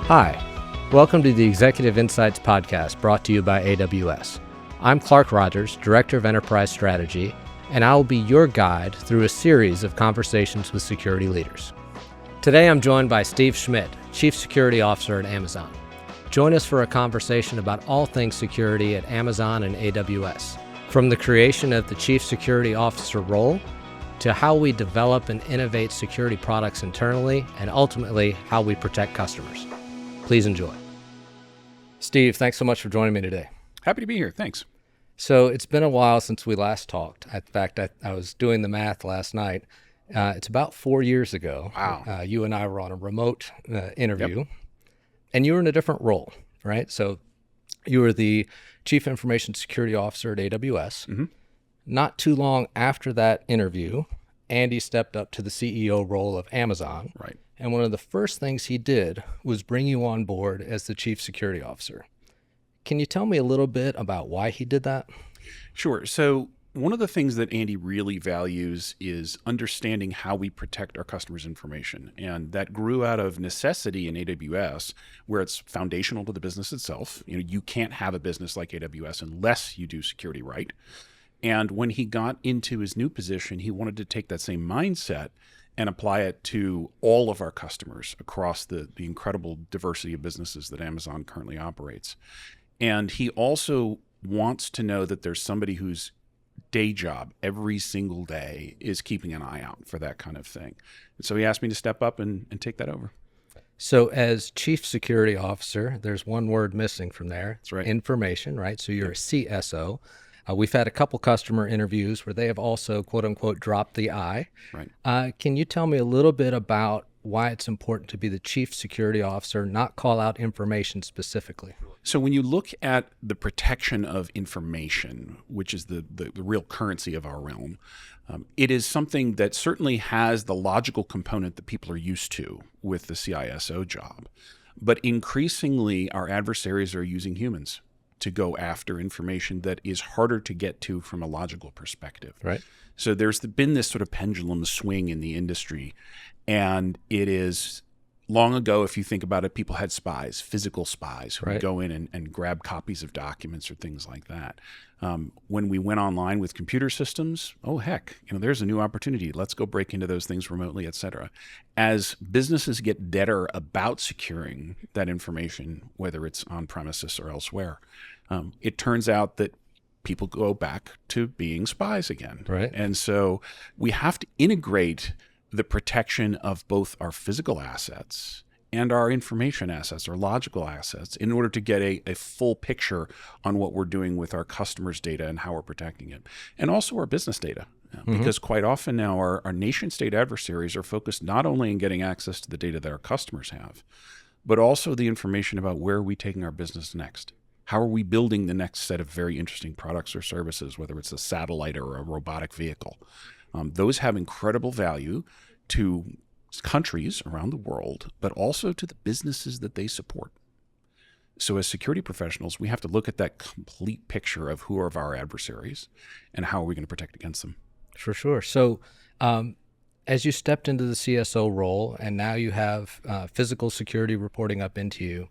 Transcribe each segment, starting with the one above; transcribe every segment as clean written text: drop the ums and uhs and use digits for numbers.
Hi, welcome to the Executive Insights podcast brought to you by AWS. I'm Clark Rogers, Director of Enterprise Strategy, and I will be your guide through a series of conversations with security leaders. Today I'm joined by Steve Schmidt, Chief Security Officer at Amazon. Join us for a conversation about all things security at Amazon and AWS, from the creation of the Chief Security Officer role to how we develop and innovate security products internally, and ultimately how we protect customers. Please enjoy. Steve, thanks so much for joining me today. Happy to be here. Thanks. So it's been a while since we last talked. In fact, I was doing the math last night. It's about 4 years ago. Wow. You and I were on a remote interview, and you were in a different role, right? So you were the Chief Information Security Officer at AWS. Mm-hmm. Not too long after that interview, Andy stepped up to the CEO role of Amazon. Right. And one of the first things he did was bring you on board as the Chief Security Officer. Can you tell me a little bit about why he did that? Sure. So one of the things that Andy really values is understanding how we protect our customers' information. And that grew out of necessity in AWS, where it's foundational to the business itself. You can't have a business like AWS unless you do security right. And when he got into his new position, he wanted to take that same mindset and apply it to all of our customers across the incredible diversity of businesses that Amazon currently operates. And he also wants to know that there's somebody whose day job every single day is keeping an eye out for that kind of thing. And so he asked me to step up and take that over. So as Chief Security Officer, there's one word missing from there. That's right. Information, right? So you're a CSO. We've had a couple customer interviews where they have also, quote unquote, dropped the I. Right. Can you tell me a little bit about why it's important to be the Chief Security Officer, not call out information specifically? So when you look at the protection of information, which is the real currency of our realm, it is something that certainly has the logical component that people are used to with the CISO job. But increasingly, our adversaries are using humans to go after information that is harder to get to from a logical perspective. Right. So there's been this sort of pendulum swing in the industry, and it is long ago, if you think about it, people had spies, physical spies, who would go in and grab copies of documents or things like that. When we went online with computer systems, oh heck, there's a new opportunity. Let's go break into those things remotely, et cetera. As businesses get better about securing that information, whether it's on premises or elsewhere, it turns out that people go back to being spies again. Right. And so we have to integrate the protection of both our physical assets and our information assets, our logical assets, in order to get a full picture on what we're doing with our customers' data and how we're protecting it. And also our business data, because quite often now our nation-state adversaries are focused not only on getting access to the data that our customers have, but also the information about where are we taking our business next. How are we building the next set of very interesting products or services, whether it's a satellite or a robotic vehicle? Those have incredible value to countries around the world, but also to the businesses that they support. So as security professionals, we have to look at that complete picture of who are our adversaries and how are we going to protect against them. For sure. So as you stepped into the CSO role and now you have physical security reporting up into you,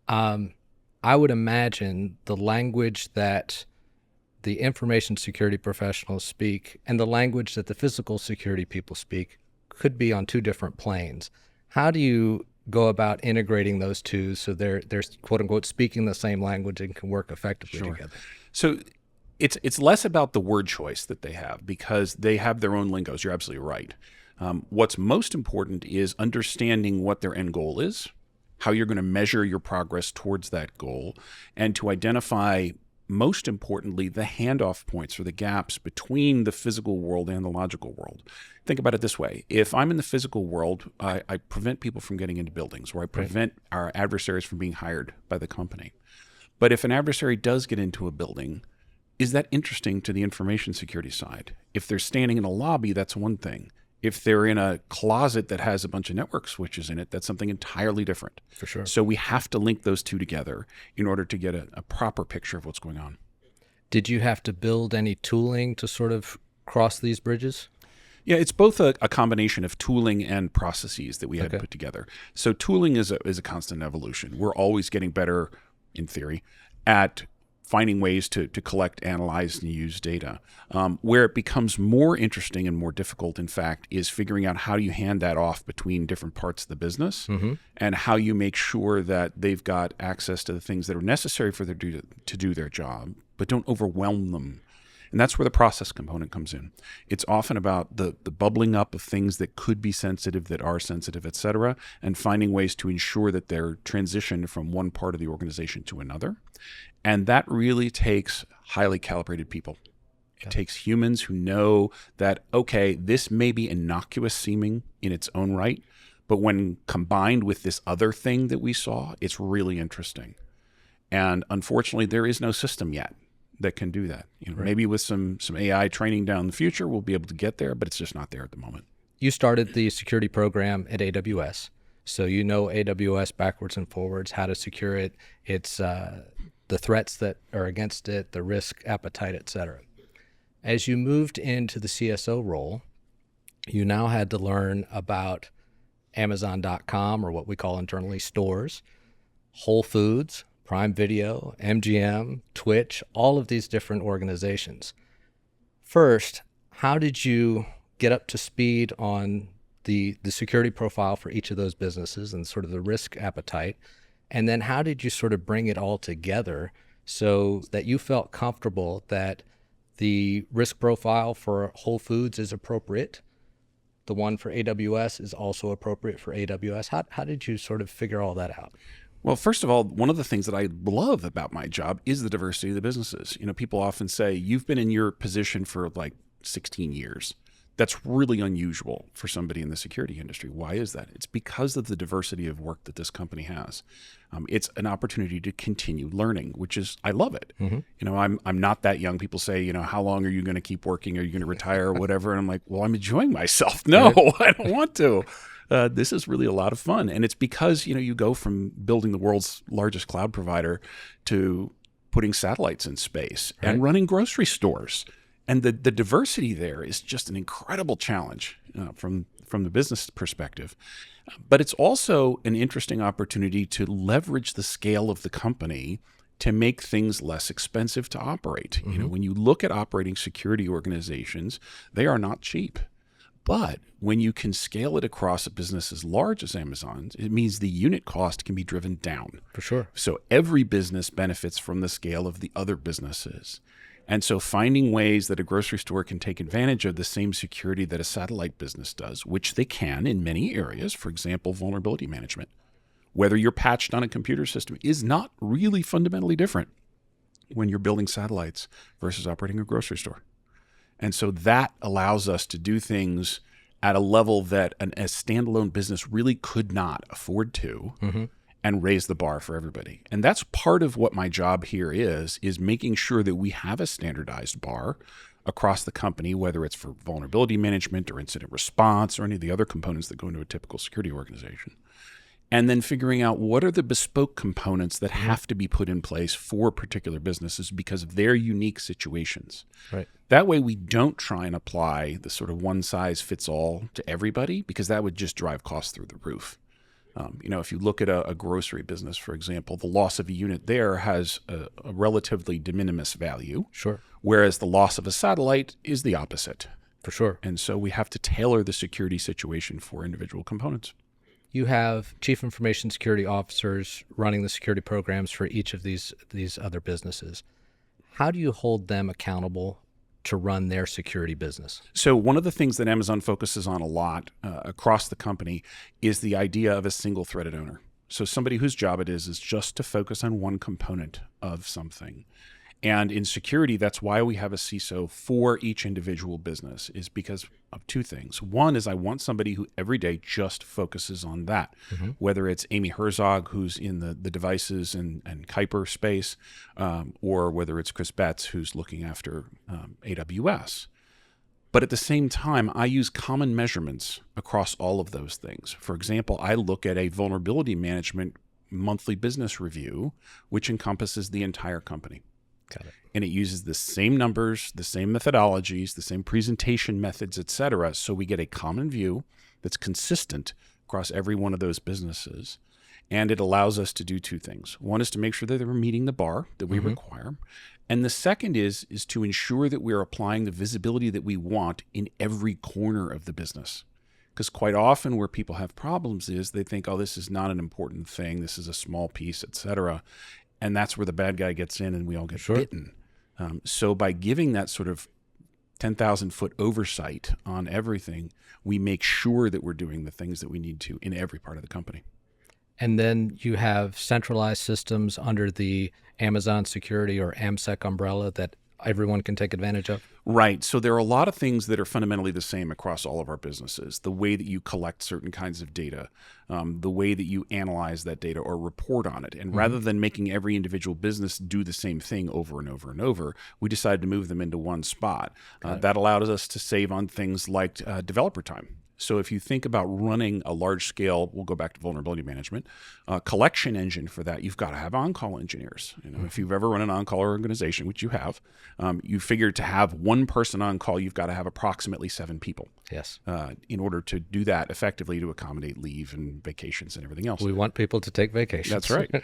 I would imagine the language that the information security professionals speak and the language that the physical security people speak could be on two different planes. How do you go about integrating those two so they're quote unquote speaking the same language and can work effectively together? So it's less about the word choice that they have, because they have their own lingos. You're absolutely right. What's most important is understanding what their end goal is, how you're going to measure your progress towards that goal, and to identify, most importantly, the handoff points or the gaps between the physical world and the logical world. Think about it this way. If I'm in the physical world, I prevent people from getting into buildings, or I prevent our adversaries from being hired by the company. But if an adversary does get into a building, is that interesting to the information security side? If they're standing in a lobby, that's one thing. If they're in a closet that has a bunch of network switches in it, that's something entirely different. For sure. So we have to link those two together in order to get a proper picture of what's going on. Did you have to build any tooling to sort of cross these bridges? Yeah, it's both a combination of tooling and processes that we had to put together. So tooling is a constant evolution. We're always getting better, in theory, at finding ways to collect, analyze, and use data. Where it becomes more interesting and more difficult, in fact, is figuring out how you hand that off between different parts of the business and how you make sure that they've got access to the things that are necessary for them to do their job, but don't overwhelm them. And that's where the process component comes in. It's often about the bubbling up of things that could be sensitive, that are sensitive, et cetera, and finding ways to ensure that they're transitioned from one part of the organization to another. And that really takes highly calibrated people. It takes humans who know that, okay, this may be innocuous seeming in its own right, but when combined with this other thing that we saw, it's really interesting. And unfortunately, there is no system yet that can do that. Maybe with some AI training down the future, we'll be able to get there, but it's just not there at the moment. You started the security program at AWS, so you know AWS backwards and forwards, how to secure it. It's the threats that are against it, the risk appetite, et cetera. As you moved into the CSO role, you now had to learn about Amazon.com, or what we call internally stores, Whole Foods, Prime Video, MGM, Twitch, all of these different organizations. First, how did you get up to speed on the security profile for each of those businesses and sort of the risk appetite? And then how did you sort of bring it all together so that you felt comfortable that the risk profile for Whole Foods is appropriate, the one for AWS is also appropriate for AWS? How did you sort of figure all that out? Well, first of all, one of the things that I love about my job is the diversity of the businesses. People often say, you've been in your position for like 16 years. That's really unusual for somebody in the security industry. Why is that? It's because of the diversity of work that this company has. It's an opportunity to continue learning, which is, I love it. I'm not that young. People say, how long are you going to keep working? Are you going to retire or whatever? And I'm like, well, I'm enjoying myself. No, I don't want to. This is really a lot of fun. And it's because, you go from building the world's largest cloud provider to putting satellites in space and running grocery stores. And the diversity there is just an incredible challenge from the business perspective. But it's also an interesting opportunity to leverage the scale of the company to make things less expensive to operate. When you look at operating security organizations, they are not cheap. But when you can scale it across a business as large as Amazon's, it means the unit cost can be driven down. For sure. So every business benefits from the scale of the other businesses. And so finding ways that a grocery store can take advantage of the same security that a satellite business does, which they can in many areas, for example, vulnerability management, whether you're patched on a computer system is not really fundamentally different when you're building satellites versus operating a grocery store. And so that allows us to do things at a level that a standalone business really could not afford to. And raise the bar for everybody. And that's part of what my job here is making sure that we have a standardized bar across the company, whether it's for vulnerability management or incident response or any of the other components that go into a typical security organization. And then figuring out what are the bespoke components that have to be put in place for particular businesses because of their unique situations. Right. That way we don't try and apply the sort of one size fits all to everybody, because that would just drive costs through the roof. If you look at a grocery business, for example, the loss of a unit there has a relatively de minimis value. Sure. Whereas the loss of a satellite is the opposite. For sure. And so we have to tailor the security situation for individual components. You have chief information security officers running the security programs for each of these other businesses. How do you hold them accountable to run their security business? So one of the things that Amazon focuses on a lot across the company is the idea of a single threaded owner. So somebody whose job it is just to focus on one component of something. And in security, that's why we have a CISO for each individual business, is because of two things. One is I want somebody who every day just focuses on that, whether it's Amy Herzog, who's in the devices and Kuiper space, or whether it's Chris Betts, who's looking after AWS. But at the same time, I use common measurements across all of those things. For example, I look at a vulnerability management monthly business review, which encompasses the entire company. Got it. And it uses the same numbers, the same methodologies, the same presentation methods, et cetera. So we get a common view that's consistent across every one of those businesses. And it allows us to do two things. One is to make sure that we're meeting the bar that we require. And the second is to ensure that we're applying the visibility that we want in every corner of the business. Because quite often where people have problems is they think, oh, this is not an important thing. This is a small piece, et cetera. And that's where the bad guy gets in and we all get bitten. So by giving that sort of 10,000-foot oversight on everything, we make sure that we're doing the things that we need to in every part of the company. And then you have centralized systems under the Amazon Security or AMSEC umbrella that everyone can take advantage of? Right. So there are a lot of things that are fundamentally the same across all of our businesses. The way that you collect certain kinds of data, the way that you analyze that data or report on it. And rather than making every individual business do the same thing over and over and over, we decided to move them into one spot. That allowed us to save on things like developer time. So if you think about running a large scale, we'll go back to vulnerability management, collection engine for that, you've got to have on-call engineers. If you've ever run an on-call organization, which you have, you figure to have one person on call, you've got to have approximately 7 people. Yes. In order to do that effectively to accommodate leave and vacations and everything else. We want people to take vacations. That's right.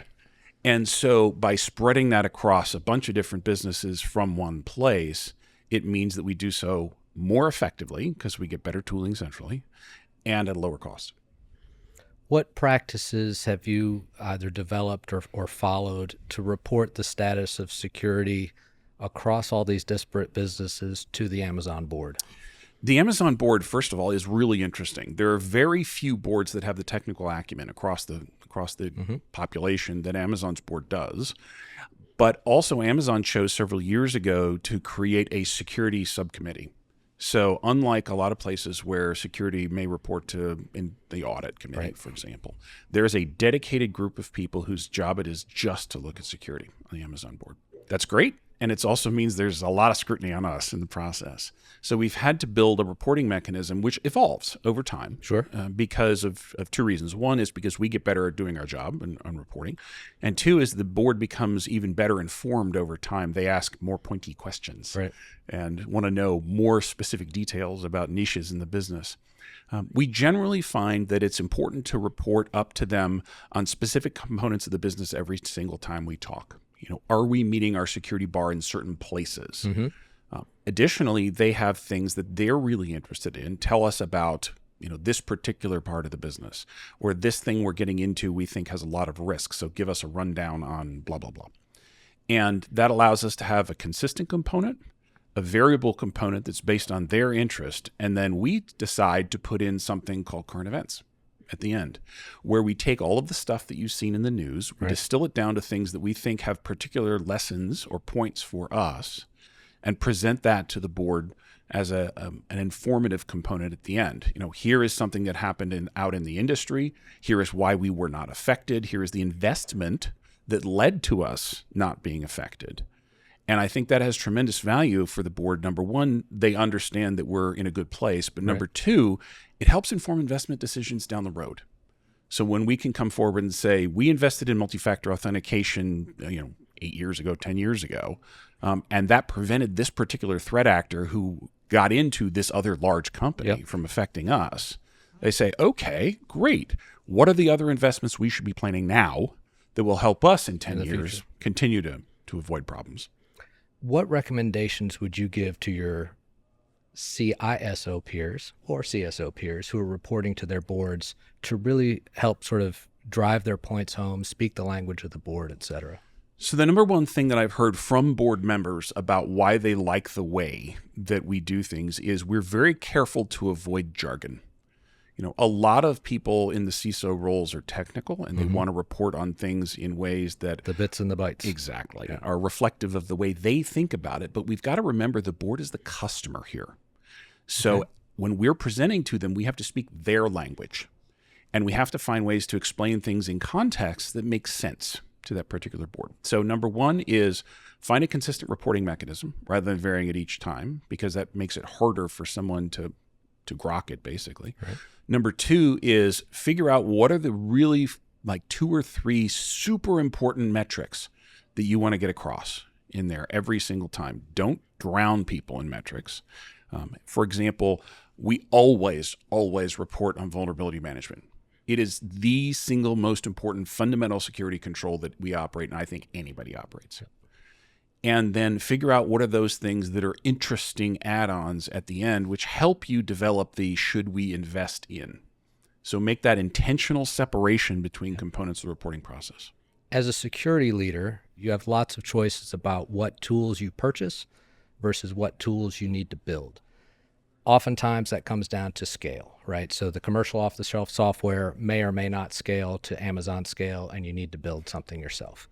And so by spreading that across a bunch of different businesses from one place, it means that we do so more effectively because we get better tooling centrally and at a lower cost. What practices have you either developed or followed to report the status of security across all these disparate businesses to the Amazon board? The Amazon board, first of all, is really interesting. There are very few boards that have the technical acumen across the population that Amazon's board does. But also Amazon chose several years ago to create a security subcommittee. So unlike a lot of places where security may report to in the audit committee, for example, there's a dedicated group of people whose job it is just to look at security on the Amazon board. That's great. And it also means there's a lot of scrutiny on us in the process. So we've had to build a reporting mechanism which evolves over time. Because of two reasons. One is because we get better at doing our job and reporting. And two is the board becomes even better informed over time. They ask more pointy questions and want to know more specific details about niches in the business. We generally find that it's important to report up to them on specific components of the business every single time we talk. Are we meeting our security bar in certain places? Additionally, they have things that they're really interested in. Tell us about, this particular part of the business, or this thing we're getting into we think has a lot of risk. So give us a rundown on blah, blah, blah. And that allows us to have a consistent component, a variable component that's based on their interest. And then we decide to put in something called current events at the end, where we take all of the stuff that you've seen in the news, we distill it down to things that we think have particular lessons or points for us, and present that to the board as an informative component at the end. Here is something that happened out in the industry. Here is why we were not affected. Here is the investment that led to us not being affected. And I think that has tremendous value for the board. Number one, they understand that we're in a good place. But number two, it helps inform investment decisions down the road. So when we can come forward and say, we invested in multi-factor authentication, 8 years ago, 10 years ago, and that prevented this particular threat actor who got into this other large company from affecting us, they say, okay, great. What are the other investments we should be planning now that will help us in 10 years continue to avoid problems? What recommendations would you give to your CISO peers or CSO peers who are reporting to their boards to really help sort of drive their points home, speak the language of the board, et cetera? So the number one thing that I've heard from board members about why they like the way that we do things is we're very careful to avoid jargon. A lot of people in the CISO roles are technical and they want to report on things in ways that the bits and the bytes exactly are reflective of the way they think about it. But we've got to remember the board is the customer here. So when we're presenting to them, we have to speak their language, and we have to find ways to explain things in context that make sense to that particular board. So number one is find a consistent reporting mechanism rather than varying it each time, because that makes it harder for someone to grok it, basically. Number two is figure out what are the really 2 or 3 super important metrics that you want to get across. in there every single time. Don't drown people in metrics. For example, we always report on vulnerability management. It is the single most important fundamental security control that we operate, and I think anybody operates. And then figure out what are those things that are interesting add-ons at the end, which help you develop the should we invest in. So make that intentional separation between components of the reporting process. As a security leader, you have lots of choices about what tools you purchase versus what tools you need to build. Oftentimes that comes down to scale, right? So the commercial off-the-shelf software may or may not scale to Amazon scale, and you need to build something yourself.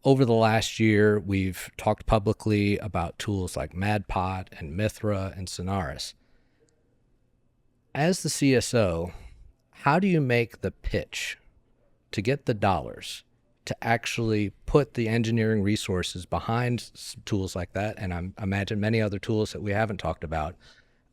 Over the last year, we've talked publicly about tools like MadPot and Mithra and Sonaris. As the CSO, how do you make the pitch to get the dollars to actually put the engineering resources behind tools like that? And I imagine many other tools that we haven't talked about.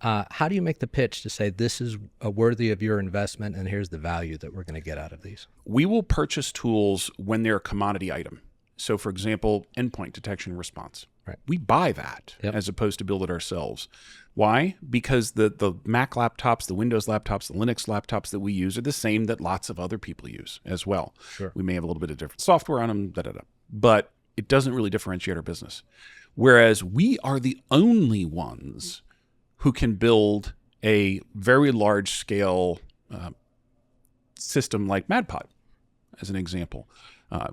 How do you make the pitch to say this is worthy of your investment and here's the value that we're going to get out of these? We will purchase tools when they're a commodity item. So, for example, endpoint detection and response. Right. We buy that as opposed to build it ourselves. Why? Because the Mac laptops, the Windows laptops, the Linux laptops that we use are the same that lots of other people use as well. Sure. We may have a little bit of different software on them, but it doesn't really differentiate our business. Whereas we are the only ones who can build a very large scale system like MadPot, as an example.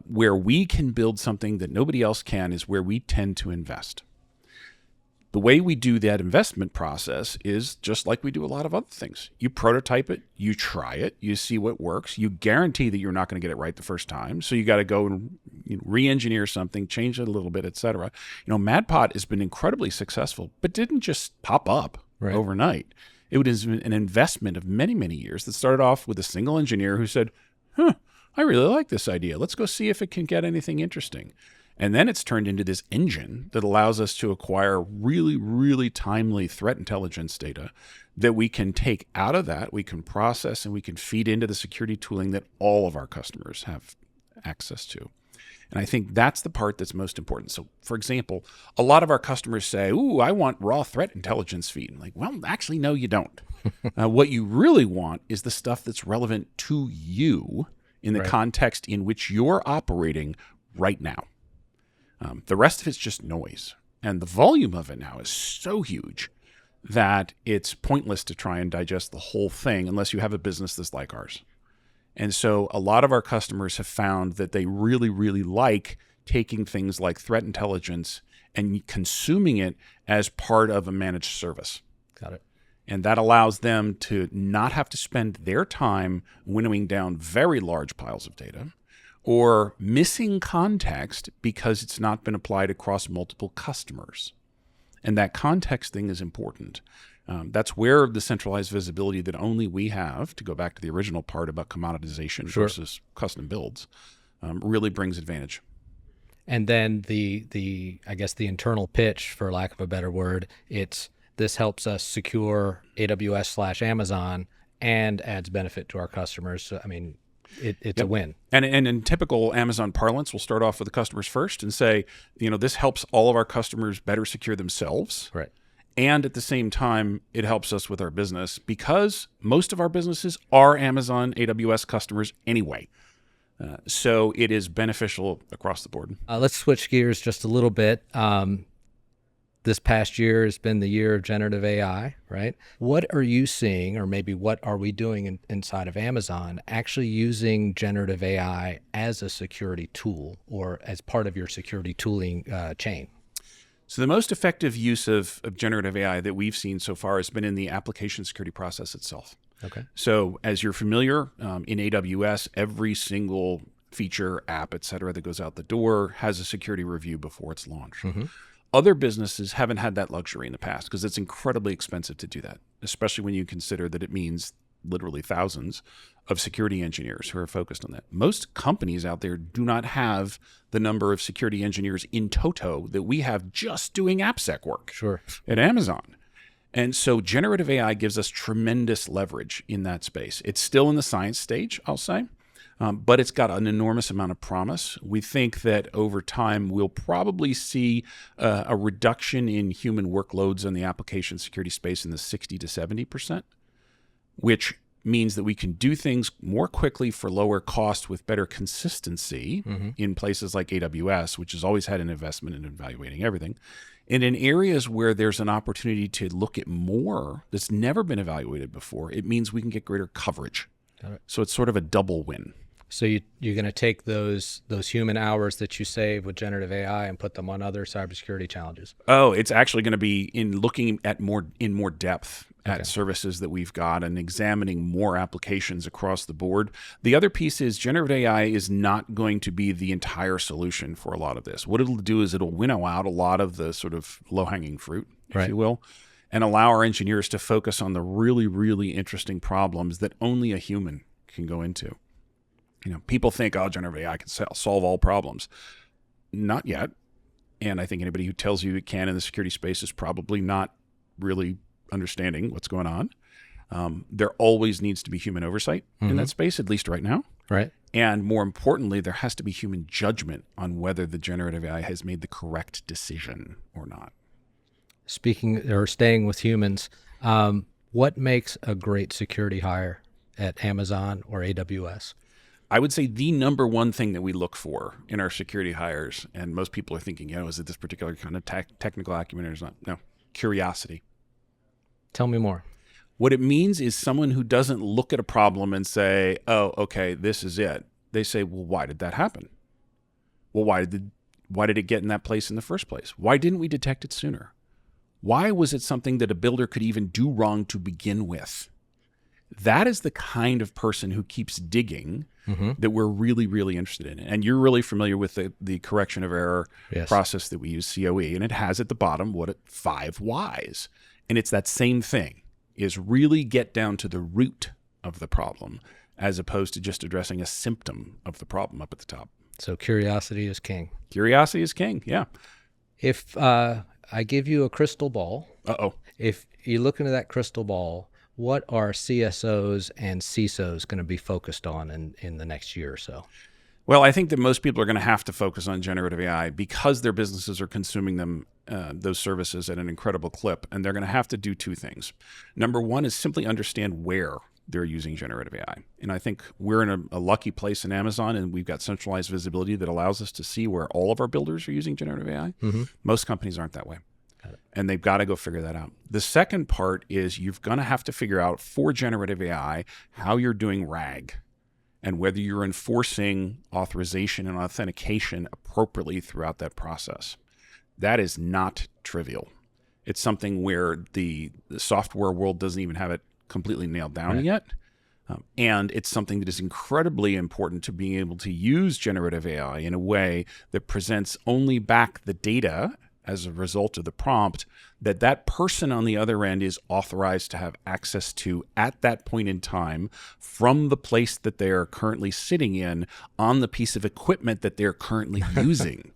Where we can build something that nobody else can is where we tend to invest. The way we do that investment process is just like we do a lot of other things. You prototype it, you try it, you see what works. You guarantee that you're not going to get it right the first time. So you got to go and re-engineer something, change it a little bit, et cetera. MadPot has been incredibly successful, but didn't just pop up overnight. It was an investment of many, many years that started off with a single engineer who said, I really like this idea. Let's go see if it can get anything interesting. And then it's turned into this engine that allows us to acquire really, really timely threat intelligence data that we can take out of that, we can process, and we can feed into the security tooling that all of our customers have access to. And I think that's the part that's most important. So, for example, a lot of our customers say, ooh, I want raw threat intelligence feed. I'm like, well, actually, no, you don't. What you really want is the stuff that's relevant to you in the context in which you're operating right now. The rest of it's just noise. And the volume of it now is so huge that it's pointless to try and digest the whole thing unless you have a business that's like ours. And so a lot of our customers have found that they really, really like taking things like threat intelligence and consuming it as part of a managed service. Got it. And that allows them to not have to spend their time winnowing down very large piles of data or missing context because it's not been applied across multiple customers. And that context thing is important. That's where the centralized visibility that only we have, to go back to the original part about commoditization versus custom builds, really brings advantage. And then I guess the internal pitch, for lack of a better word, this helps us secure AWS/Amazon and adds benefit to our customers. So, I mean, it's a win. And in typical Amazon parlance, we'll start off with the customers first and say, this helps all of our customers better secure themselves. Right. And at the same time, it helps us with our business because most of our businesses are Amazon AWS customers anyway. So it is beneficial across the board. Let's switch gears just a little bit. This past year has been the year of generative AI, right? What are you seeing, or maybe what are we doing inside of Amazon, actually using generative AI as a security tool or as part of your security tooling chain? So the most effective use of generative AI that we've seen so far has been in the application security process itself. Okay. So as you're familiar, in AWS, every single feature, app, et cetera, that goes out the door has a security review before it's launched. Mm-hmm. Other businesses haven't had that luxury in the past because it's incredibly expensive to do that, especially when you consider that it means literally thousands of security engineers who are focused on that. Most companies out there do not have the number of security engineers in toto that we have just doing AppSec work at Amazon. And so generative AI gives us tremendous leverage in that space. It's still in the science stage, I'll say. but it's got an enormous amount of promise. We think that over time, we'll probably see a reduction in human workloads in the application security space in the 60 to 70%, which means that we can do things more quickly for lower cost with better consistency in places like AWS, which has always had an investment in evaluating everything. And in areas where there's an opportunity to look at more that's never been evaluated before, it means we can get greater coverage. So it's sort of a double win. So you're going to take those human hours that you save with generative AI and put them on other cybersecurity challenges? Oh, it's actually going to be in looking at more depth at services that we've got and examining more applications across the board. The other piece is generative AI is not going to be the entire solution for a lot of this. What it'll do is it'll winnow out a lot of the sort of low-hanging fruit, if you will, and allow our engineers to focus on the really, really interesting problems that only a human can go into. People think, oh, generative AI can solve all problems. Not yet. And I think anybody who tells you it can in the security space is probably not really understanding what's going on. There always needs to be human oversight in that space, at least right now. Right. And more importantly, there has to be human judgment on whether the generative AI has made the correct decision or not. Staying with humans, what makes a great security hire at Amazon or AWS? I would say the number one thing that we look for in our security hires, and most people are thinking, is it this particular kind of technical acumen or is not? No, curiosity. Tell me more. What it means is someone who doesn't look at a problem and say, oh, okay, this is it. They say, well, why did that happen? Well, why did it get in that place in the first place? Why didn't we detect it sooner? Why was it something that a builder could even do wrong to begin with? That is the kind of person who keeps digging that we're really, really interested in. And you're really familiar with the correction of error process that we use, COE, and it has at the bottom 5 whys. And it's that same thing, is really get down to the root of the problem as opposed to just addressing a symptom of the problem up at the top. So curiosity is king. Curiosity is king, yeah. If I give you a crystal ball, if you look into that crystal ball, what are CSOs and CISOs going to be focused on in the next year or so? Well, I think that most people are going to have to focus on generative AI because their businesses are consuming them, those services at an incredible clip, and they're going to have to do 2 things. Number one is simply understand where they're using generative AI. And I think we're in a lucky place in Amazon, and we've got centralized visibility that allows us to see where all of our builders are using generative AI. Most companies aren't that way. And they've got to go figure that out. The second part is you're going to have to figure out for generative AI how you're doing RAG and whether you're enforcing authorization and authentication appropriately throughout that process. That is not trivial. It's something where the software world doesn't even have it completely nailed down yet. And it's something that is incredibly important to being able to use generative AI in a way that presents only back the data as a result of the prompt that person on the other end is authorized to have access to at that point in time from the place that they are currently sitting in on the piece of equipment that they're currently using.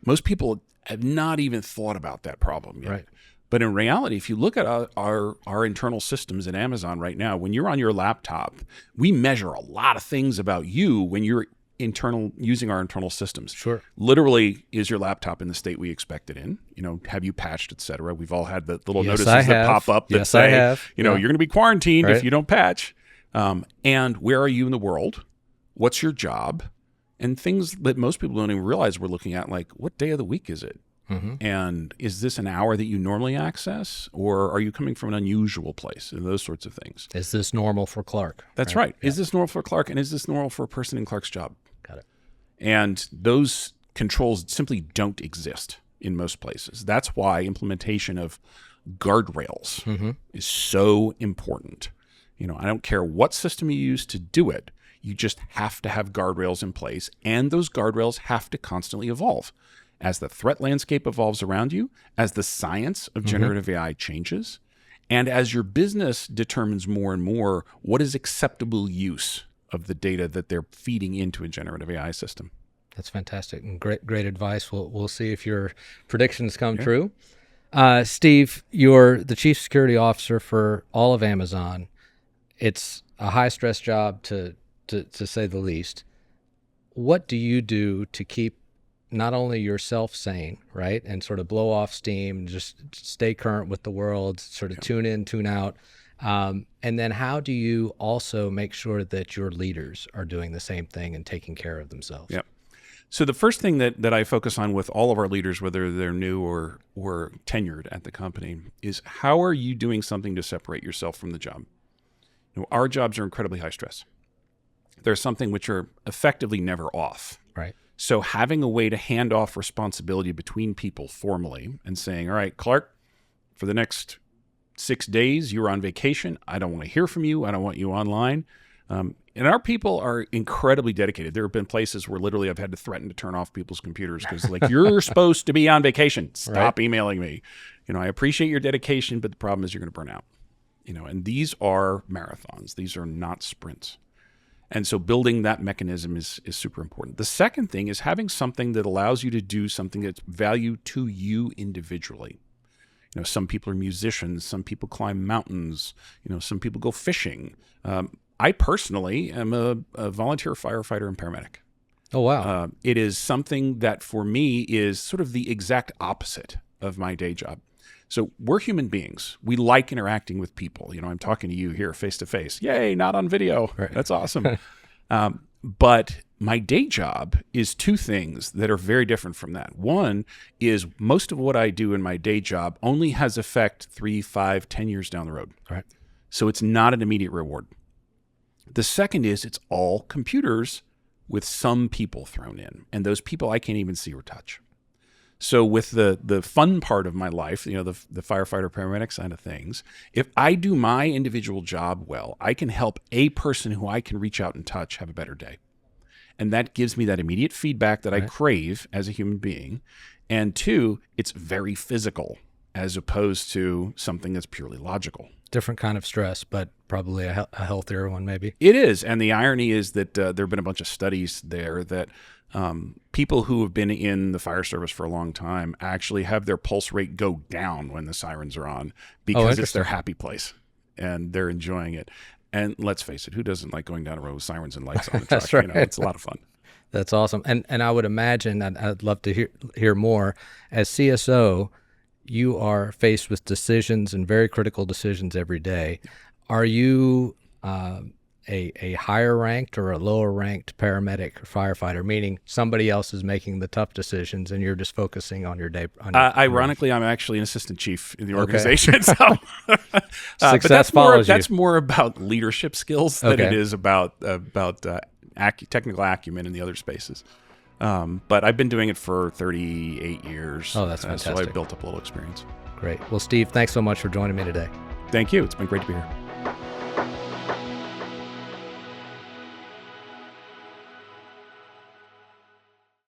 Most people have not even thought about that problem yet. Right. But in reality, if you look at our internal systems in Amazon right now, when you're on your laptop, we measure a lot of things about you when you're using our internal systems. Sure. Literally, is your laptop in the state we expect it in? Have you patched, et cetera? We've all had the little notices that pop up that say, you're going to be quarantined if you don't patch. And where are you in the world? What's your job? And things that most people don't even realize we're looking at, like what day of the week is it? And is this an hour that you normally access, or are you coming from an unusual place? And those sorts of things. Is this normal for Clark? That's right. Is this normal for Clark, and is this normal for a person in Clark's job? Got it. And those controls simply don't exist in most places. That's why implementation of guardrails is so important. I don't care what system you use to do it. You just have to have guardrails in place, and those guardrails have to constantly evolve. As the threat landscape evolves around you, as the science of generative AI changes, and as your business determines more and more what is acceptable use of the data that they're feeding into a generative AI system. That's fantastic and great advice. We'll see if your predictions come true. Steve, you're the chief security officer for all of Amazon. It's a high stress job to to say the least. What do you do to keep not only yourself sane, right, and sort of blow off steam, just stay current with the world, sort of tune in, tune out, and then how do you also make sure that your leaders are doing the same thing and taking care of themselves? Yep. So the first thing that I focus on with all of our leaders, whether they're new or tenured at the company, is how are you doing something to separate yourself from the job? Our jobs are incredibly high stress. They're something which are effectively never off. Right. So having a way to hand off responsibility between people formally and saying, all right, Clark, for the next 6 days, you're on vacation. I don't want to hear from you. I don't want you online. And our people are incredibly dedicated. There have been places where literally I've had to threaten to turn off people's computers because like, you're supposed to be on vacation. Stop emailing me. I appreciate your dedication, but the problem is you're going to burn out. And these are marathons. These are not sprints. And so building that mechanism is super important. The second thing is having something that allows you to do something that's value to you individually. Some people are musicians, some people climb mountains, some people go fishing. I personally am a volunteer firefighter and paramedic. Oh, wow. It is something that for me is sort of the exact opposite of my day job. So we're human beings. We like interacting with people. I'm talking to you here face to face. Yay, not on video. Right. That's awesome. But my day job is two things that are very different from that. One is most of what I do in my day job only has effect 3, 5, 10 years down the road. Right. So it's not an immediate reward. The second is it's all computers with some people thrown in. And those people I can't even see or touch. So with the fun part of my life, the firefighter paramedic side of things, if I do my individual job well, I can help a person who I can reach out and touch have a better day. And that gives me that immediate feedback that I crave as a human being. And two, it's very physical as opposed to something that's purely logical. Different kind of stress, but probably a healthier one maybe. It is. And the irony is that there have been a bunch of studies there that people who have been in the fire service for a long time actually have their pulse rate go down when the sirens are on because it's their happy place and they're enjoying it. And let's face it, who doesn't like going down a road with sirens and lights on the truck? That's right. It's a lot of fun. That's awesome. And I would imagine, I'd love to hear more, as CSO, you are faced with decisions and very critical decisions every day. Are you a higher ranked or a lower ranked paramedic or firefighter, meaning somebody else is making the tough decisions and you're just focusing on your day? Ironically, I'm actually an assistant chief in the organization. So success but follows that's more about leadership skills than it is about technical acumen in the other spaces. But I've been doing it for 38 years. Oh, that's fantastic. So I've built up a little experience. Great. Well, Steve, thanks so much for joining me today. Thank you. It's been great to be here.